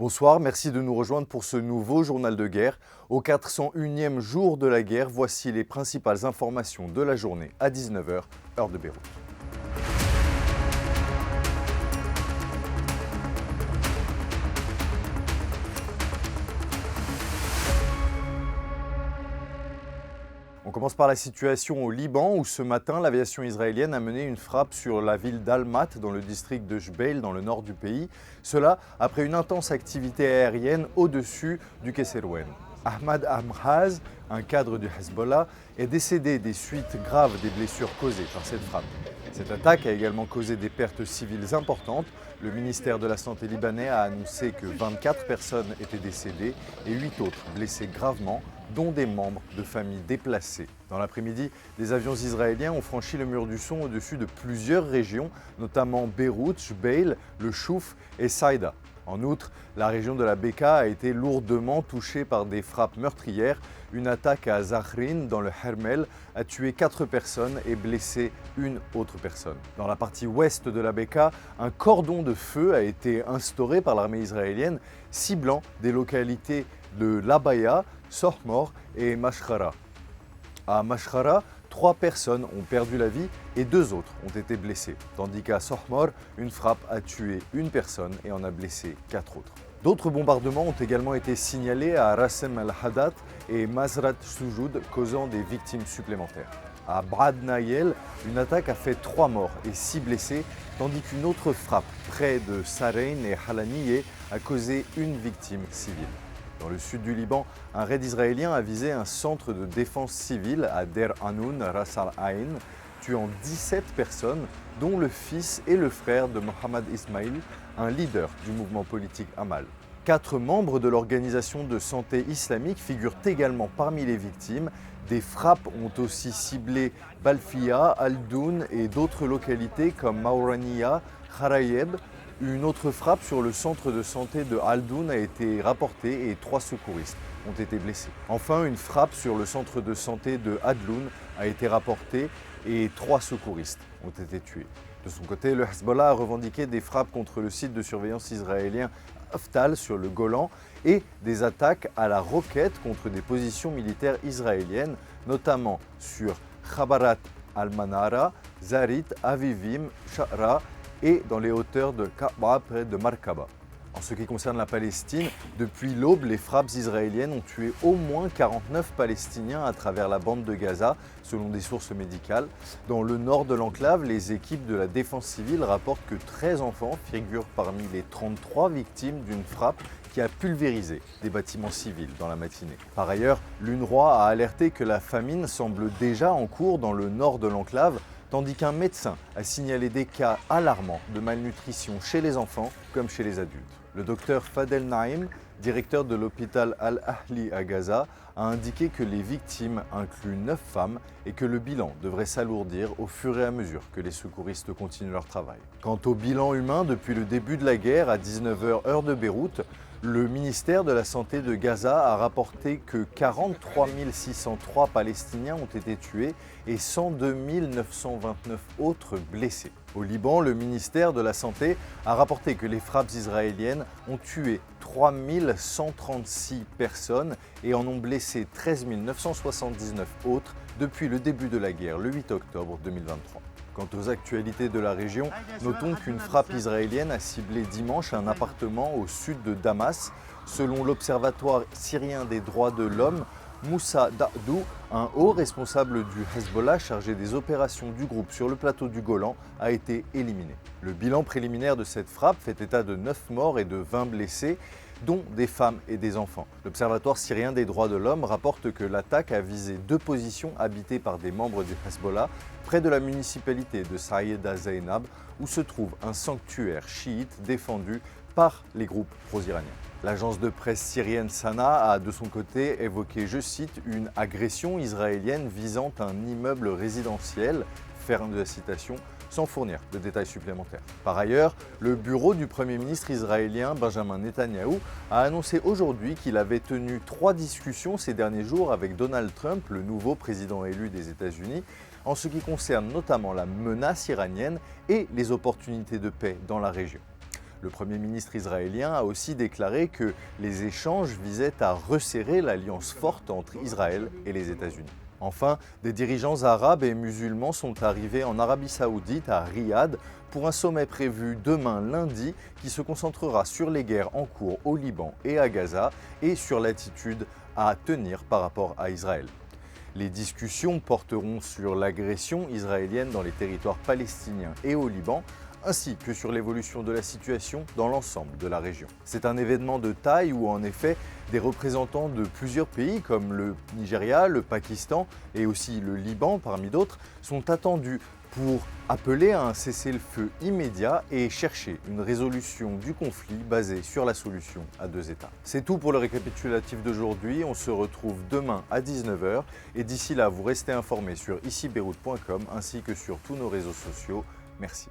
Bonsoir, merci de nous rejoindre pour ce nouveau journal de guerre. Au 401e jour de la guerre, voici les principales informations de la journée à 19 h, heure de Beyrouth. On commence par la situation au Liban où ce matin, l'aviation israélienne a mené une frappe sur la ville d'Almat dans le district de Jbeil dans le nord du pays. Cela après une intense activité aérienne au-dessus du Kesserwen. Ahmad Amhaz, un cadre du Hezbollah, est décédé des suites graves des blessures causées par cette frappe. Cette attaque a également causé des pertes civiles importantes. Le ministère de la Santé libanais a annoncé que 24 personnes étaient décédées et 8 autres blessées gravement, dont des membres de familles déplacées. Dans l'après-midi, des avions israéliens ont franchi le mur du son au-dessus de plusieurs régions, notamment Beyrouth, Jbeil, le Chouf et Saïda. En outre, la région de la Bekaa a été lourdement touchée par des frappes meurtrières. Une attaque à Zahrin, dans le Hermel, a tué 4 personnes et blessé une autre personne. Dans la partie ouest de la Bekaa, un cordon de feu a été instauré par l'armée israélienne, ciblant des localités de Labaya, Sohmor et Mashkhara. À Mashkhara, 3 personnes ont perdu la vie et 2 autres ont été blessées, tandis qu'à Sohmor, une frappe a tué une personne et en a blessé 4 autres. D'autres bombardements ont également été signalés à Rassem al-Hadat et Mazrat Soujoud, causant des victimes supplémentaires. À Bad Nayel, une attaque a fait 3 morts et 6 blessés, tandis qu'une autre frappe près de Sarein et Halaniye a causé une victime civile. Dans le sud du Liban, un raid israélien a visé un centre de défense civile à Der Hanoun, Ras al-Ain, tuant 17 personnes, dont le fils et le frère de Mohamed Ismail, un leader du mouvement politique Amal. 4 membres de l'organisation de santé islamique figurent également parmi les victimes. Des frappes ont aussi ciblé Balfia, Al-Doun et d'autres localités comme Maurania, Kharayeb. Une autre frappe sur le centre de santé de Al-Doun a été rapportée et 3 secouristes ont été blessés. Enfin, une frappe sur le centre de santé de Adloun a été rapportée et 3 secouristes ont été tués. De son côté, le Hezbollah a revendiqué des frappes contre le site de surveillance israélien Aftal sur le Golan et des attaques à la roquette contre des positions militaires israéliennes, notamment sur Khabarat al-Manara, Zarit, Avivim, Sha'ra et dans les hauteurs de Ka'ba près de Markaba. En ce qui concerne la Palestine, depuis l'aube, les frappes israéliennes ont tué au moins 49 Palestiniens à travers la bande de Gaza, selon des sources médicales. Dans le nord de l'enclave, les équipes de la défense civile rapportent que 13 enfants figurent parmi les 33 victimes d'une frappe qui a pulvérisé des bâtiments civils dans la matinée. Par ailleurs, l'UNRWA a alerté que la famine semble déjà en cours dans le nord de l'enclave, tandis qu'un médecin a signalé des cas alarmants de malnutrition chez les enfants comme chez les adultes. Le docteur Fadel Naïm, directeur de l'hôpital Al-Ahli à Gaza, a indiqué que les victimes incluent 9 femmes et que le bilan devrait s'alourdir au fur et à mesure que les secouristes continuent leur travail. Quant au bilan humain, depuis le début de la guerre à 19 h heure de Beyrouth, le ministère de la Santé de Gaza a rapporté que 43 603 Palestiniens ont été tués et 102 929 autres blessés. Au Liban, le ministère de la Santé a rapporté que les frappes israéliennes ont tué 3 136 personnes et en ont blessé 13 979 autres depuis le début de la guerre, le 8 octobre 2023. Quant aux actualités de la région, notons qu'une frappe israélienne a ciblé dimanche un appartement au sud de Damas. Selon l'Observatoire syrien des droits de l'homme, Moussa Da'dou, un haut responsable du Hezbollah chargé des opérations du groupe sur le plateau du Golan, a été éliminé. Le bilan préliminaire de cette frappe fait état de 9 morts et de 20 blessés, dont des femmes et des enfants. L'Observatoire syrien des droits de l'homme rapporte que l'attaque a visé 2 positions habitées par des membres du Hezbollah, près de la municipalité de Saïda Zainab, où se trouve un sanctuaire chiite défendu par les groupes pro-iraniens. L'agence de presse syrienne Sana a de son côté évoqué, je cite, une agression israélienne visant un immeuble résidentiel, fin de la citation, sans fournir de détails supplémentaires. Par ailleurs, le bureau du Premier ministre israélien Benjamin Netanyahou a annoncé aujourd'hui qu'il avait tenu 3 discussions ces derniers jours avec Donald Trump, le nouveau président élu des États-Unis, en ce qui concerne notamment la menace iranienne et les opportunités de paix dans la région. Le Premier ministre israélien a aussi déclaré que les échanges visaient à resserrer l'alliance forte entre Israël et les États-Unis. Enfin, des dirigeants arabes et musulmans sont arrivés en Arabie Saoudite, à Riyad, pour un sommet prévu demain lundi qui se concentrera sur les guerres en cours au Liban et à Gaza et sur l'attitude à tenir par rapport à Israël. Les discussions porteront sur l'agression israélienne dans les territoires palestiniens et au Liban, ainsi que sur l'évolution de la situation dans l'ensemble de la région. C'est un événement de taille où en effet des représentants de plusieurs pays comme le Nigeria, le Pakistan et aussi le Liban parmi d'autres sont attendus pour appeler à un cessez-le-feu immédiat et chercher une résolution du conflit basée sur la solution à deux États. C'est tout pour le récapitulatif d'aujourd'hui, on se retrouve demain à 19 h et d'ici là vous restez informés sur icibeyrouth.com ainsi que sur tous nos réseaux sociaux. Merci.